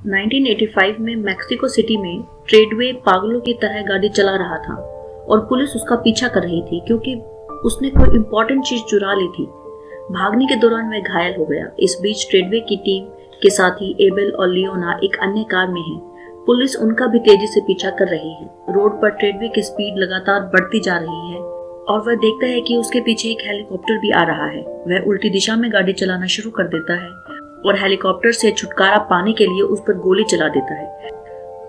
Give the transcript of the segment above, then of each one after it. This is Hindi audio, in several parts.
1985 में मैक्सिको सिटी में ट्रेडवे पागलों की तरह गाड़ी चला रहा था और पुलिस उसका पीछा कर रही थी क्योंकि उसने कोई इम्पोर्टेंट चीज चुरा ली थी। भागने के दौरान वह घायल हो गया। इस बीच ट्रेडवे की टीम के साथी एबेल और लियोना एक अन्य कार में हैं। पुलिस उनका भी तेजी से पीछा कर रही है। रोड पर ट्रेडवे की स्पीड लगातार बढ़ती जा रही है और वह देखता है कि उसके पीछे एक हेलीकॉप्टर भी आ रहा है। वह उल्टी दिशा में गाड़ी चलाना शुरू कर देता है और हेलीकॉप्टर से छुटकारा पाने के लिए उस पर गोली चला देता है।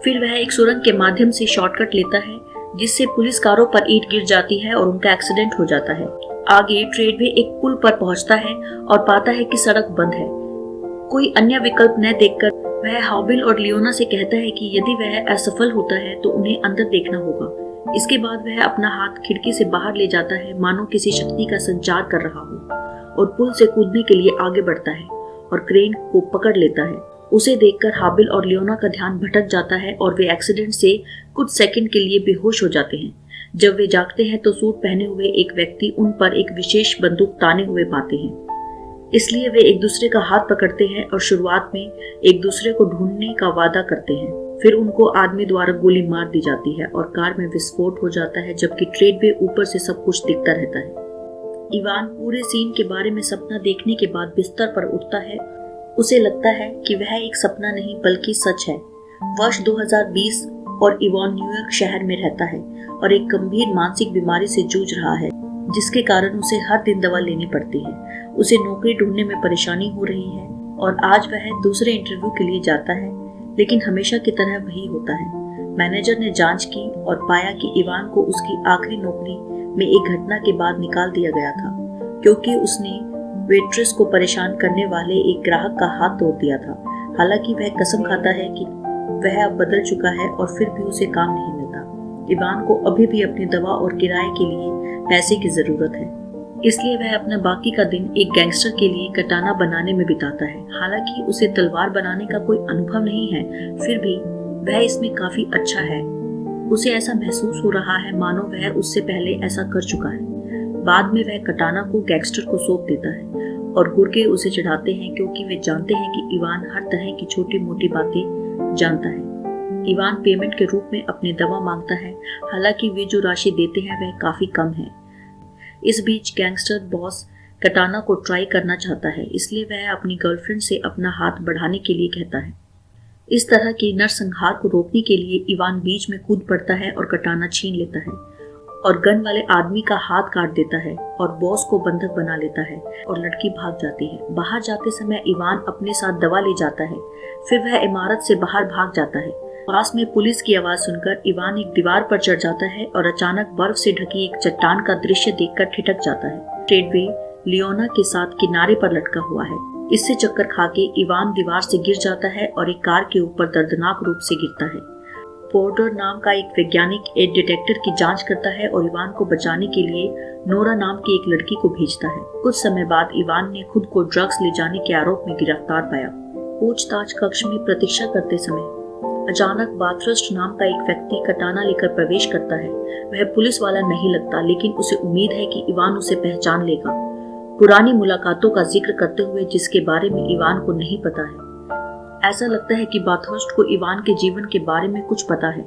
फिर वह एक सुरंग के माध्यम से शॉर्टकट लेता है जिससे पुलिस कारों पर ईंट गिर जाती है और उनका एक्सीडेंट हो जाता है। आगे ट्रेडवे एक पुल पर पहुंचता है और पाता है कि सड़क बंद है। कोई अन्य विकल्प न देखकर वह हाबिल और लियोना से कहता है कि यदि वह असफल होता है तो उन्हें अंदर देखना होगा। इसके बाद वह अपना हाथ खिड़की से बाहर ले जाता है मानो किसी शक्ति का संचार कर रहा हो और पुल से कूदने के लिए आगे बढ़ता है और क्रेन को पकड़ लेता है। उसे देखकर हाबिल और लियोना का ध्यान भटक जाता है और वे एक्सीडेंट से कुछ सेकंड के लिए बेहोश हो जाते हैं। जब वे जागते हैं तो सूट पहने हुए एक व्यक्ति उन पर एक विशेष बंदूक ताने हुए पाते हैं। इसलिए वे एक दूसरे का हाथ पकड़ते हैं और शुरुआत में एक दूसरे को ढूंढने का वादा करते हैं। फिर उनको आदमी द्वारा गोली मार दी जाती है और कार में विस्फोट हो जाता है जबकि ट्रेडवे ऊपर से सब कुछ दिखता रहता है। इवान पूरे सीन के बारे में सपना देखने के बाद बिस्तर पर उठता है। उसे लगता है कि वह एक सपना नहीं बल्कि सच है। वर्ष 2020 और इवान न्यूयॉर्क शहर में रहता है और एक गंभीर मानसिक बीमारी से जूझ रहा है जिसके कारण उसे हर दिन दवा लेनी पड़ती है। उसे नौकरी ढूंढने में परेशानी हो रही है और आज वह दूसरे इंटरव्यू के लिए जाता है, लेकिन हमेशा की तरह वही होता है। मैनेजर ने जांच की और पाया कि इवान को उसकी आखिरी नौकरी में एक घटना के बाद निकाल दिया गया था क्योंकि उसने वेट्रेस को परेशान करने वाले एक ग्राहक का हाथ तोड़ दिया था। हालांकि वह कसम खाता है कि वह अब बदल चुका है और फिर भी उसे काम नहीं मिलता। इवान को अभी भी अपनी दवा और किराए के लिए पैसे की जरूरत है, इसलिए वह अपना बाकी का दिन एक गैंगस्टर के लिए कटाना बनाने में बिताता है। हालांकि उसे तलवार बनाने का कोई अनुभव नहीं है, फिर भी वह इसमें काफी अच्छा है। उसे ऐसा महसूस हो रहा है मानो वह उससे पहले ऐसा कर चुका है। बाद में वह कटाना को गैंगस्टर को सौंप देता है और गुर्गे उसे चढ़ाते हैं क्योंकि वे जानते हैं कि इवान हर तरह की छोटी मोटी बातें जानता है। इवान पेमेंट के रूप में अपनी दवा मांगता है, हालांकि वे जो राशि देते हैं वह काफी कम है। इस बीच गैंगस्टर बॉस कटाना को ट्राई करना चाहता है, इसलिए वह अपनी गर्लफ्रेंड से अपना हाथ बढ़ाने के लिए कहता है। इस तरह की नरसंहार को रोकने के लिए इवान बीच में कूद पड़ता है और कटाना छीन लेता है और गन वाले आदमी का हाथ काट देता है और बॉस को बंधक बना लेता है और लड़की भाग जाती है। बाहर जाते समय इवान अपने साथ दवा ले जाता है। फिर वह इमारत से बाहर भाग जाता है। पास में पुलिस की आवाज सुनकर इवान एक दीवार पर चढ़ जाता है और अचानक बर्फ से ढकी एक चट्टान का दृश्य देखकर ठिठक जाता है। ट्रेडवे लियोना के साथ किनारे पर लटका हुआ है। इससे चक्कर खाके इवान दीवार से गिर जाता है और एक कार के ऊपर दर्दनाक रूप से गिरता है। पोर्टर नाम का एक वैज्ञानिक एक डिटेक्टर की जांच करता है और इवान को बचाने के लिए नोरा नाम की एक लड़की को भेजता है। कुछ समय बाद इवान ने खुद को ड्रग्स ले जाने के आरोप में गिरफ्तार पाया। पूछताछ कक्ष में प्रतीक्षा करते समय अचानक बाथरस्ट नाम का एक व्यक्ति कटाना लेकर प्रवेश करता है। वह पुलिस वाला नहीं लगता, लेकिन उसे उम्मीद है कि इवान उसे पहचान लेगा। पुरानी मुलाकातों का जिक्र करते हुए जिसके बारे में इवान को नहीं पता है। ऐसा लगता है कि बाथर्स्ट को इवान के जीवन के बारे में कुछ पता है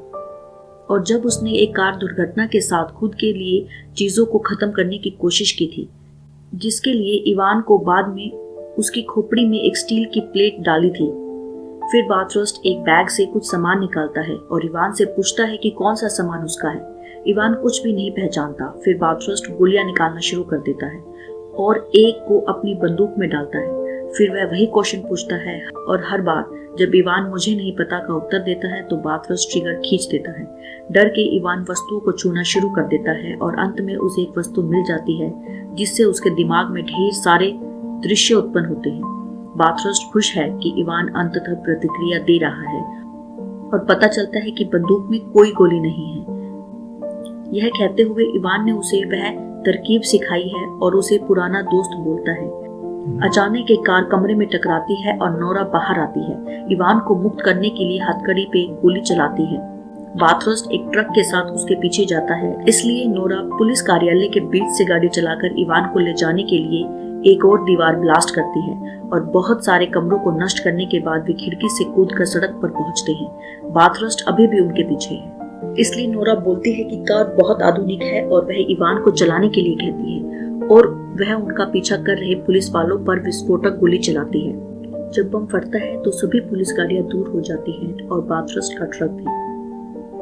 और जब उसने एक कार दुर्घटना के साथ खुद के लिए चीजों को खत्म करने की कोशिश की थी, जिसके लिए इवान को बाद में उसकी खोपड़ी में एक स्टील की प्लेट डाली थी। फिर बाथर्स्ट एक बैग से कुछ सामान निकालता है और इवान से पूछता है कि कौन सा सामान उसका है। इवान कुछ भी नहीं पहचानता। फिर बाथर्स्ट गोलियां निकालना शुरू कर देता है और एक को अपनी बंदूक में डालता है। फिर वह वही क्वेश्चन पूछता है और हर बार जब इवान मुझे नहीं पता का उत्तर देता है तो बाथरस्ट ट्रिगर खींच देता है। डर के इवान वस्तुओं को छूना शुरू कर देता है और अंत में उसे एक वस्तु मिल जाती है जिससे उसके दिमाग में ढेर सारे दृश्य उत्पन्न होते हैं। बाथरस्ट खुश है कि इवान अंततः प्रतिक्रिया दे रहा है और पता चलता है कि बंदूक में कोई गोली नहीं है। यह कहते हुए इवान ने उसे वह तरकीब सिखाई है और उसे पुराना दोस्त बोलता है। अचानक एक कार कमरे में टकराती है और नोरा बाहर आती है। इवान को मुक्त करने के लिए हथकड़ी पे गोली चलाती है। बाथरस्ट एक ट्रक के साथ उसके पीछे जाता है, इसलिए नोरा पुलिस कार्यालय के बीच से गाड़ी चलाकर इवान को ले जाने के लिए एक और दीवार ब्लास्ट करती है और बहुत सारे कमरों को नष्ट करने के बाद वे खिड़की से कूदकर सड़क पर पहुंचते हैं। बाथरस्ट अभी भी उनके पीछे है। इसलिए नोरा बोलती है कि कार बहुत आधुनिक है और वह इवान को चलाने के लिए कहती है और वह उनका पीछा कर रहे पुलिस वालों पर विस्फोटक गोली चलाती है। जब बम फटता है तो सभी पुलिस गाड़ियां दूर हो जाती हैं और बाथरस्ट का ट्रक भी,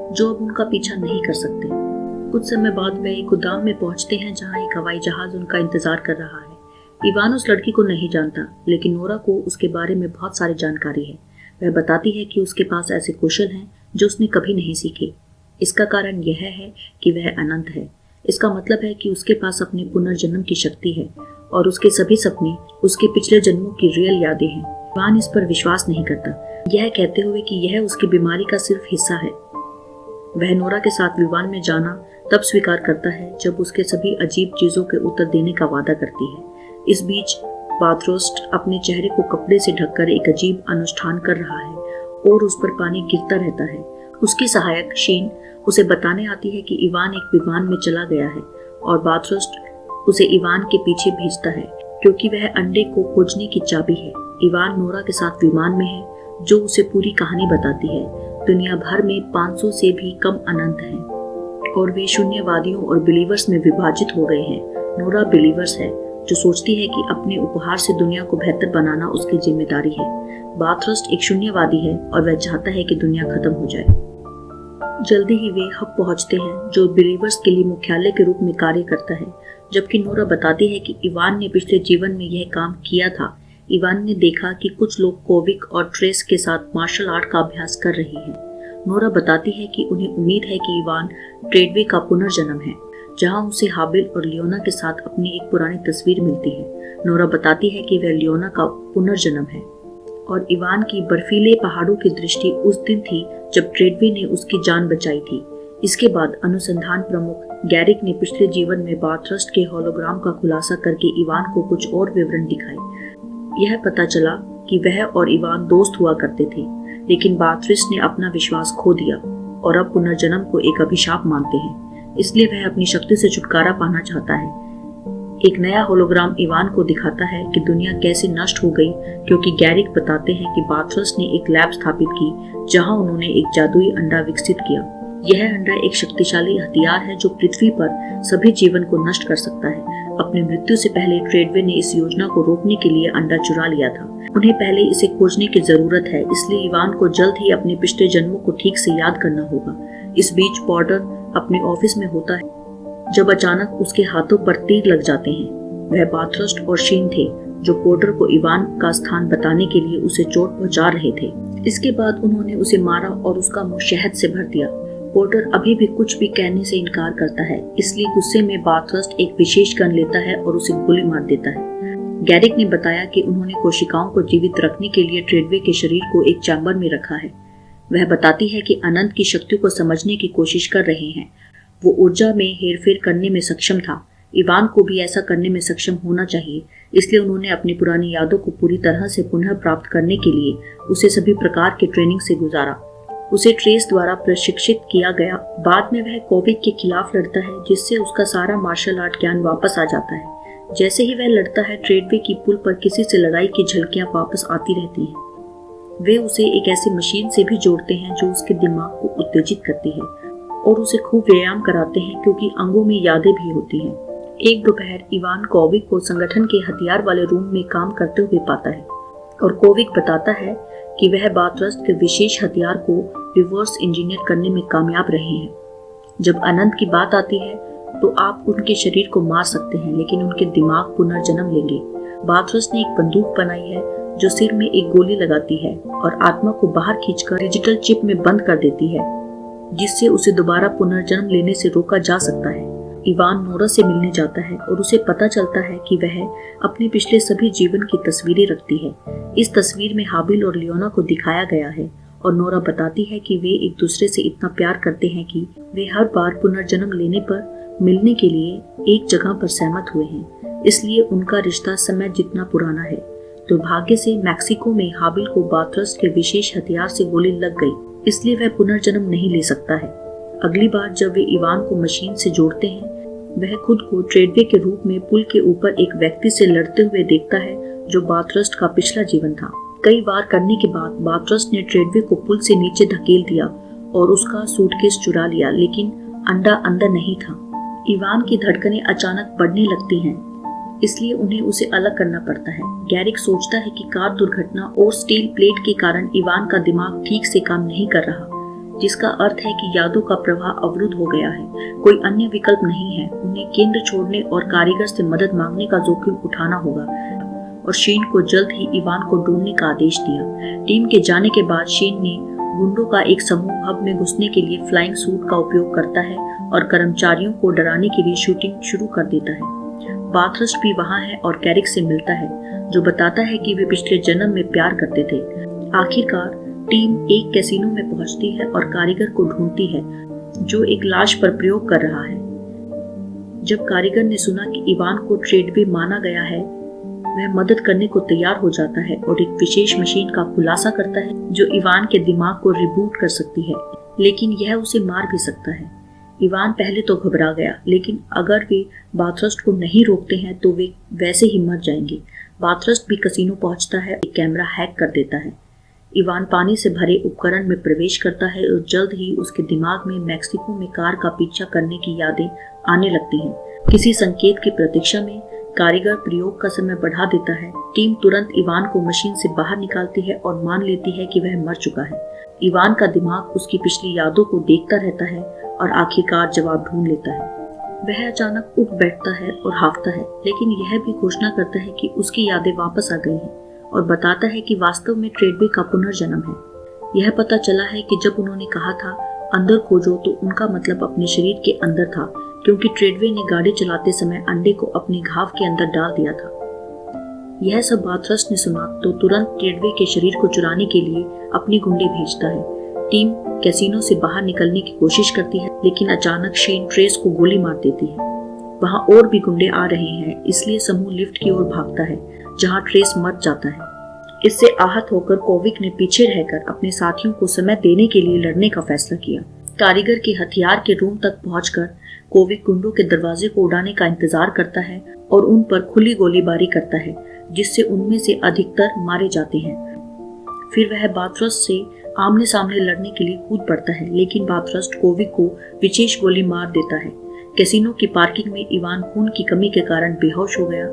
जो अब उनका पीछा नहीं कर सकते। कुछ समय बाद वे एक गोदाम में पहुंचते हैं जहां एक हवाई जहाज उनका इंतजार कर रहा है। इवान उस लड़की को नहीं जानता, लेकिन नोरा को उसके बारे में बहुत सारी जानकारी है। वह बताती है कि उसके पास ऐसे कौशल हैं जो उसने कभी नहीं सीखे। इसका कारण यह है कि वह अनंत है। इसका मतलब है कि उसके पास अपने पुनर्जन्म की शक्ति है और उसके सभी सपने उसके पिछले जन्मों की रियल यादें हैं। इवान इस पर विश्वास नहीं करता, यह कहते हुए कि यह उसकी बीमारी का सिर्फ हिस्सा है। वह नोरा के साथ विमान में जाना तब स्वीकार करता है जब उसके सभी अजीब चीजों के उत्तर देने का वादा करती है। इस बीच बाथरस्ट अपने चेहरे को कपड़े से ढककर एक अजीब अनुष्ठान कर रहा है और उस पर पानी गिरता रहता है। उसकी सहायक शीन उसे बताने आती है कि इवान एक विमान में चला गया है और बाथरस्ट उसे इवान के पीछे भेजता है क्योंकि वह अंडे को खोजने की चाबी है। इवान नोरा के साथ विमान में है जो उसे पूरी कहानी बताती है। दुनिया भर में 500 से भी कम अनंत हैं और वे शून्यवादियों और बिलीवर्स में विभाजित हो गए हैं। नोरा बिलीवर्स है जो सोचती है कि अपने उपहार से दुनिया को बेहतर बनाना उसकी जिम्मेदारी है। बाथरस्ट एक शून्यवादी है और वह चाहता है कि दुनिया खत्म हो जाए। जल्दी ही वे हब पहुंचते हैं जो बिलीवर्स के लिए मुख्यालय के रूप में कार्य करता है, जबकि नोरा बताती है कि इवान ने पिछले जीवन में यह काम किया था। इवान ने देखा कि कुछ लोग कोविक और ट्रेस के साथ मार्शल आर्ट का अभ्यास कर रहे हैं। नोरा बताती है कि उन्हें उम्मीद है कि इवान ट्रेडवे का पुनर्जन्म है, जहां उसे हाबिल और लियोना के साथ अपनी एक पुरानी तस्वीर मिलती है। नोरा बताती है कि वह लियोना का पुनर्जन्म है और इवान की बर्फीले पहाड़ों की दृष्टि उस दिन थी जब ट्रेडवे ने उसकी जान बचाई थी। इसके बाद अनुसंधान प्रमुख गैरिक ने पिछले जीवन में बाथरस्ट के होलोग्राम का खुलासा करके इवान को कुछ और विवरण दिखाए। यह पता चला कि वह और इवान दोस्त हुआ करते थे, लेकिन बाथरस्ट ने अपना विश्वास खो दिया और अब पुनर्जन्म को एक अभिशाप मानते हैं। इसलिए वह अपनी शक्ति से छुटकारा पाना चाहता है। एक नया होलोग्राम इवान को दिखाता है कि दुनिया कैसे नष्ट हो गई, क्योंकि गैरिक बताते हैं कि बाथरस्ट ने एक लैब स्थापित की जहां उन्होंने एक जादुई अंडा विकसित किया। यह अंडा एक शक्तिशाली हथियार है जो पृथ्वी पर सभी जीवन को नष्ट कर सकता है। अपनी मृत्यु से पहले ट्रेडवे ने इस योजना को रोकने के लिए अंडा चुरा लिया था। उन्हें पहले इसे खोजने की जरूरत है, इसलिए इवान को जल्द ही अपने पिछले जन्मों को ठीक से याद करना होगा। इस बीच पॉटर अपने ऑफिस में होता है जब अचानक उसके हाथों पर तीर लग जाते हैं। वह बाथरस्ट और शीन थे जो पोर्टर को इवान का स्थान बताने के लिए उसे चोट पहुंचा रहे थे। इसके बाद उन्होंने उसे मारा और उसका मुंह शहद से भर दिया। पोर्टर अभी भी कुछ भी कहने से इनकार करता है, इसलिए गुस्से में बाथरस्ट एक विशेष गन लेता है और उसे गोली मार देता है। गैरिक ने बताया कि उन्होंने कोशिकाओं को जीवित रखने के लिए ट्रेडवे के शरीर को एक चैम्बर में रखा है। वह बताती है कि अनंत की शक्तियों को समझने की कोशिश कर रहे हैं। वो ऊर्जा में हेरफेर करने में सक्षम था। इवान को भी ऐसा करने में सक्षम होना चाहिए, इसलिए उन्होंने अपनी पुरानी यादों को पूरी तरह से पुनः प्राप्त करने के लिए उसे सभी प्रकार की ट्रेनिंग से गुजारा। उसे ट्रेस द्वारा प्रशिक्षित किया गया। बाद में वह कोविक के खिलाफ लड़ता है, जिससे उसका सारा मार्शल आर्ट ज्ञान वापस आ जाता है। जैसे ही वह लड़ता है, ट्रेडवे की पुल पर किसी से लड़ाई की झलकियां वापस आती रहती हैं। वे उसे एक ऐसी मशीन से भी जोड़ते हैं जो उसके दिमाग को उत्तेजित करती है और उसे खूब व्यायाम कराते हैं, क्योंकि अंगों में यादें भी होती हैं। एक दोपहर इवान कोविक को संगठन के हथियार वाले रूम में काम करते हुए पाता है और कोविक बताता है कि वह बाथरस्ट के विशेष हथियार को रिवर्स इंजीनियर करने में कामयाब रहे हैं। जब अनंत की बात आती है तो आप उनके शरीर को मार सकते हैं, लेकिन उनके दिमाग पुनर्जन्म लेंगे। बाथरस्ट ने एक बंदूक बनाई है जो सिर में एक गोली लगाती है और आत्मा को बाहर खींचकर डिजिटल चिप में बंद कर देती है, जिससे उसे दोबारा पुनर्जन्म लेने से रोका जा सकता है। इवान नोरा से मिलने जाता है और उसे पता चलता है कि वह अपने पिछले सभी जीवन की तस्वीरें रखती है। इस तस्वीर में हाबिल और लियोना को दिखाया गया है और नोरा बताती है कि वे एक दूसरे से इतना प्यार करते हैं कि वे हर बार पुनर्जन्म लेने पर मिलने के लिए एक जगह पर सहमत हुए हैं। इसलिए उनका रिश्ता समय जितना पुराना है। दुर्भाग्य से मैक्सिको में हाबिल को बाथरस्ट के विशेष हथियार से गोली लग गई, इसलिए वह पुनर्जन्म नहीं ले सकता है। अगली बार जब वे इवान को मशीन से जोड़ते हैं, वह खुद को ट्रेडवे के रूप में पुल के ऊपर एक व्यक्ति से लड़ते हुए देखता है जो बाथरस्ट का पिछला जीवन था। कई बार करने के बाद बाथरस्ट ने ट्रेडवे को पुल से नीचे धकेल दिया और उसका सूटकेस चुरा लिया, लेकिन अंडा अंदर नहीं था। इवान की धड़कनें अचानक बढ़ने लगती हैं, इसलिए उन्हें उसे अलग करना पड़ता है। गैरिक सोचता है कि कार दुर्घटना और स्टील प्लेट के कारण इवान का दिमाग ठीक से काम नहीं कर रहा, जिसका अर्थ है कि यादों का प्रवाह अवरुद्ध हो गया है। कोई अन्य विकल्प नहीं है, उन्हें केंद्र छोड़ने और कारीगर से मदद मांगने का जोखिम उठाना होगा। और शीन को जल्द ही इवान को ढूंढने का आदेश दिया। टीम के जाने के बाद शीन ने गुंडों का एक समूह हब में घुसने के लिए फ्लाइंग सूट का उपयोग करता है और कर्मचारियों को डराने के लिए शूटिंग शुरू कर देता है। बाथरस्ट भी वहां है और गैरिक से मिलता है, जो बताता है कि वे पिछले जन्म में प्यार करते थे। आखिरकार टीम एक कैसीनो में पहुंचती है और कारीगर को ढूंढती है जो एक लाश पर प्रयोग कर रहा है। जब कारीगर ने सुना कि इवान को ट्रेडवे माना गया है, वह मदद करने को तैयार हो जाता है और एक विशेष मशीन का खुलासा करता है जो इवान के दिमाग को रिबूट कर सकती है, लेकिन यह उसे मार भी सकता है। इवान पहले तो घबरा गया, लेकिन अगर वे बाथरस्ट को नहीं रोकते हैं तो वे वैसे ही मर जाएंगे। बाथरस्ट भी कसीनो पहुंचता है, एक कैमरा हैक कर देता है। इवान पानी से भरे उपकरण में प्रवेश करता है और जल्द ही उसके दिमाग में मैक्सिको में कार का पीछा करने की यादें आने लगती हैं। किसी संकेत की प्रतीक्षा में कारीगर प्रयोग का समय बढ़ा देता है। टीम तुरंत इवान को मशीन से बाहर निकालती है और मान लेती है कि वह मर चुका है। इवान का दिमाग उसकी पिछली यादों को देखता रहता है और आखिरकार जवाब ढूंढ लेता है। वह अचानक उठ बैठता है और हांफता है, लेकिन यह भी घोषणा करता है कि उसकी यादें वापस आ गई हैं और बताता है कि वास्तव में ट्रेडवे का पुनर्जन्म है। यह पता चला है कि जब उन्होंने कहा था अंदर खोजो, तो उनका मतलब अपने शरीर के अंदर था, क्योंकि ट्रेडवे ने गाड़ी चलाते समय अंडे को अपने घाव के अंदर डाल दिया था। यह सब बाथरस्ट ने सुना तो तुरंत ट्रेडवे के शरीर को चुराने के लिए अपने गुंडे भेजता है। टीम कैसीनो से बाहर निकलने की कोशिश करती है, लेकिन अचानक शेन ट्रेस को गोली मार देती है। वहां और भी गुंडे आ रहे हैं, इसलिए समूह लिफ्ट की ओर भागता है, जहां ट्रेस मर जाता है। इससे आहत होकर कोविक ने पीछे रहकर अपने साथियों को समय देने के लिए लड़ने का फैसला किया। कारीगर के हथियार के रूम तक पहुंचकर कोविक गुंडों के दरवाजे को उड़ाने का इंतजार करता है और उन पर खुली गोलीबारी करता है, जिससे उनमें से अधिकतर मारे जाते हैं। फिर वह बाथरस्ट से आमने सामने लड़ने के लिए कूद पड़ता है, लेकिन बाथरस्ट कोविक को विशेष गोली मार देता है। कैसीनो की पार्किंग में इवान खून की कमी के कारण बेहोश हो गया,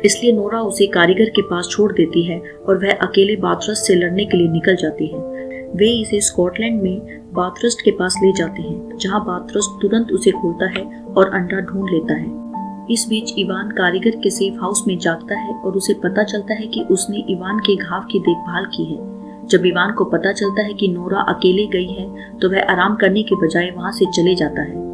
इसलिए नोरा उसे कारीगर के पास छोड़ देती है और वह अकेले बाथरस्ट से लड़ने के लिए निकल जाती है। वे इसे स्कॉटलैंड में बाथरस्ट के पास ले जाते हैं, जहां बाथरस्ट तुरंत उसे खोलता है और अंडा ढूंढ लेता है। इस बीच इवान कारीगर के सेफ हाउस में जागता है और उसे पता चलता है कि उसने इवान के घाव की देखभाल की है। जब इवान को पता चलता है कि नोरा अकेले गई है, तो वह आराम करने के बजाय वहां से चले जाता है।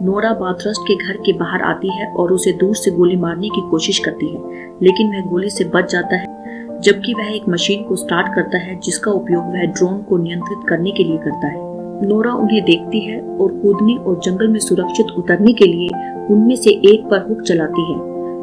नोरा बाथरस्ट के घर के बाहर आती है और उसे दूर से गोली मारने की कोशिश करती है, लेकिन वह गोली से बच जाता है, जबकि वह एक मशीन को स्टार्ट करता है जिसका उपयोग वह ड्रोन को नियंत्रित करने के लिए करता है। नोरा उन्हें देखती है और कूदने और जंगल में सुरक्षित उतरने के लिए उनमें से एक पर हुक चलाती है,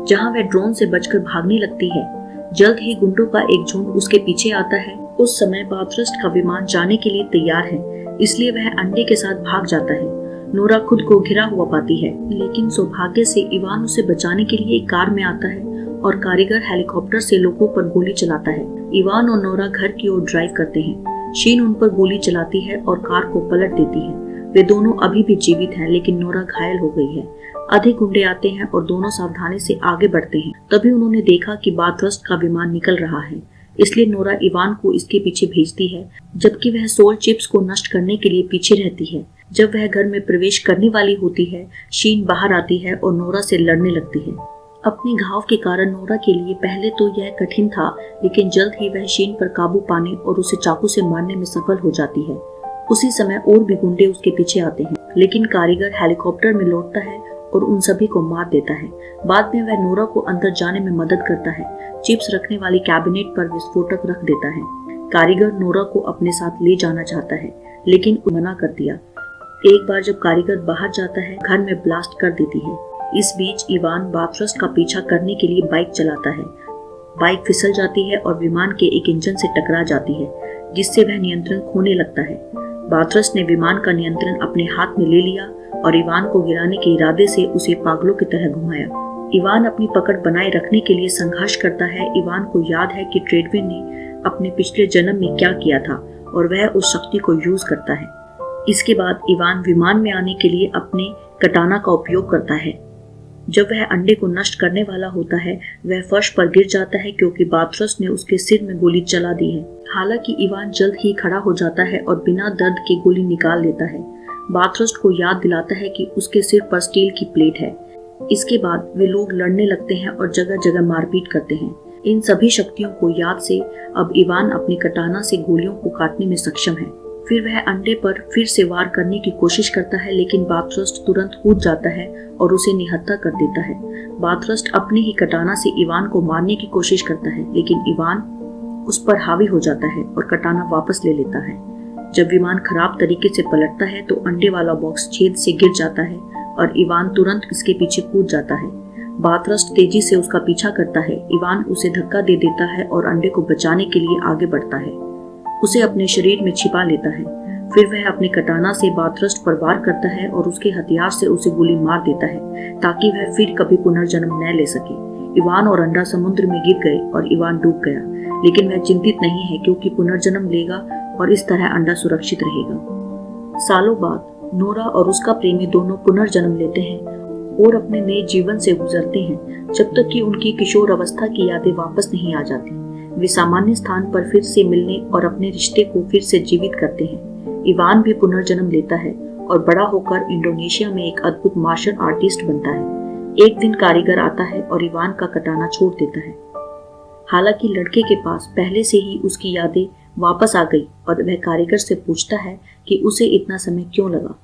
जहां वह ड्रोन से बचकर भागने लगती है। जल्द ही गुंडों का एक झुंड उसके पीछे आता है। उस समय बाथरस्ट का विमान जाने के लिए तैयार है, इसलिए वह अंडे के साथ भाग जाता है। नोरा खुद को घिरा हुआ पाती है, लेकिन सौभाग्य से इवान उसे बचाने के लिए एक कार में आता है और कारीगर हेलीकॉप्टर से लोगों पर गोली चलाता है। इवान और नोरा घर की ओर ड्राइव करते हैं। शीन उन पर गोली चलाती है और कार को पलट देती है। वे दोनों अभी भी जीवित हैं, लेकिन नोरा घायल हो गई है। अधिक गुंडे आते हैं और दोनों सावधानी से आगे बढ़ते हैं। तभी उन्होंने देखा कि बाथरस्ट का विमान निकल रहा है, इसलिए नोरा इवान को इसके पीछे भेजती है, जबकि वह सोल चिप्स को नष्ट करने के लिए पीछे रहती है। जब वह घर में प्रवेश करने वाली होती है, शीन बाहर आती है और नोरा से लड़ने लगती है। अपने घाव के कारण नोरा के लिए पहले तो यह कठिन था, लेकिन जल्द ही वह शीन पर काबू पाने और उसे चाकू से मारने में सफल हो जाती है। उसी समय और भी गुंडे उसके पीछे आते हैं, लेकिन कारीगर हेलीकॉप्टर में लौटता है और उन सभी को मार देता है। बाद में वह नोरा को अंदर जाने में मदद करता है। चिप्स रखने वाली कैबिनेट पर विस्फोटक रख देता है। कारीगर नोरा को अपने साथ ले जाना चाहता है, लेकिन मना कर दिया। एक बार जब कारीगर बाहर जाता है, घर में ब्लास्ट कर देती है। इस बीच इवान बाथरस्ट का पीछा करने के लिए बाइक चलाता है। बाइक फिसल जाती है और विमान के एक इंजन से टकरा जाती है, जिससे वह नियंत्रण खोने लगता है। बाथरस ने विमान का नियंत्रण अपने हाथ में ले लिया और इवान को गिराने के इरादे से उसे पागलों की तरह घुमाया। इवान अपनी पकड़ बनाए रखने के लिए संघर्ष करता है। इवान को याद है कि ट्रेडवे ने अपने पिछले जन्म में क्या किया था और वह उस शक्ति को यूज करता है। इसके बाद इवान विमान में आने के लिए अपने कटाना का उपयोग करता है। जब वह अंडे को नष्ट करने वाला होता है, वह फर्श पर गिर जाता है क्योंकि बाथरस ने उसके सिर में गोली चला दी है। हालांकि इवान जल्द ही खड़ा हो जाता है और बिना दर्द के गोली निकाल लेता है। बाथरस को याद दिलाता है कि उसके सिर पर स्टील की प्लेट है। इसके बाद वे लोग लड़ने लगते हैं और जगह जगह मारपीट करते हैं। इन सभी शक्तियों को याद से अब इवान अपने कटाना से गोलियों को काटने में सक्षम है। फिर वह अंडे पर फिर से वार करने की कोशिश करता है, लेकिन बाथरस्ट तुरंत कूद जाता है और उसे निहत्था कर देता है। बाथरस्ट अपने ही कटाना से इवान को मारने की कोशिश करता है, लेकिन इवान उस पर हावी हो जाता है और कटाना वापस ले लेता है। जब विमान खराब तरीके से पलटता है तो अंडे वाला बॉक्स छेद से गिर जाता है और इवान तुरंत इसके पीछे कूद जाता है। बाथरस्ट तेजी से उसका पीछा करता है। इवान उसे धक्का दे देता है और अंडे को बचाने के लिए आगे बढ़ता है। उसे अपने शरीर में छिपा लेता है। फिर वह अपने कटाना से बाथरस्ट पर वार करता है और उसके हथियार से उसे गोली मार देता है ताकि वह फिर कभी पुनर्जन्म न ले सके। इवान और अंडा समुद्र में गिर गए और इवान डूब गया, लेकिन वह चिंतित नहीं है क्योंकि पुनर्जन्म लेगा और इस तरह अंडा सुरक्षित रहेगा। सालों बाद नोरा और उसका प्रेमी दोनों पुनर्जन्म लेते हैं और अपने नए जीवन से गुजरते हैं जब तक कि उनकी किशोर अवस्था की यादें वापस नहीं आ जाती। वे सामान्य स्थान पर फिर से मिलने और अपने रिश्ते को फिर से जीवित करते हैं। इवान भी पुनर्जन्म लेता है और बड़ा होकर इंडोनेशिया में एक अद्भुत मार्शल आर्टिस्ट बनता है। एक दिन कारीगर आता है और इवान का कटाना छोड़ देता है। हालांकि लड़के के पास पहले से ही उसकी यादें वापस आ गई और वह कारीगर से पूछता है कि उसे इतना समय क्यों लगा।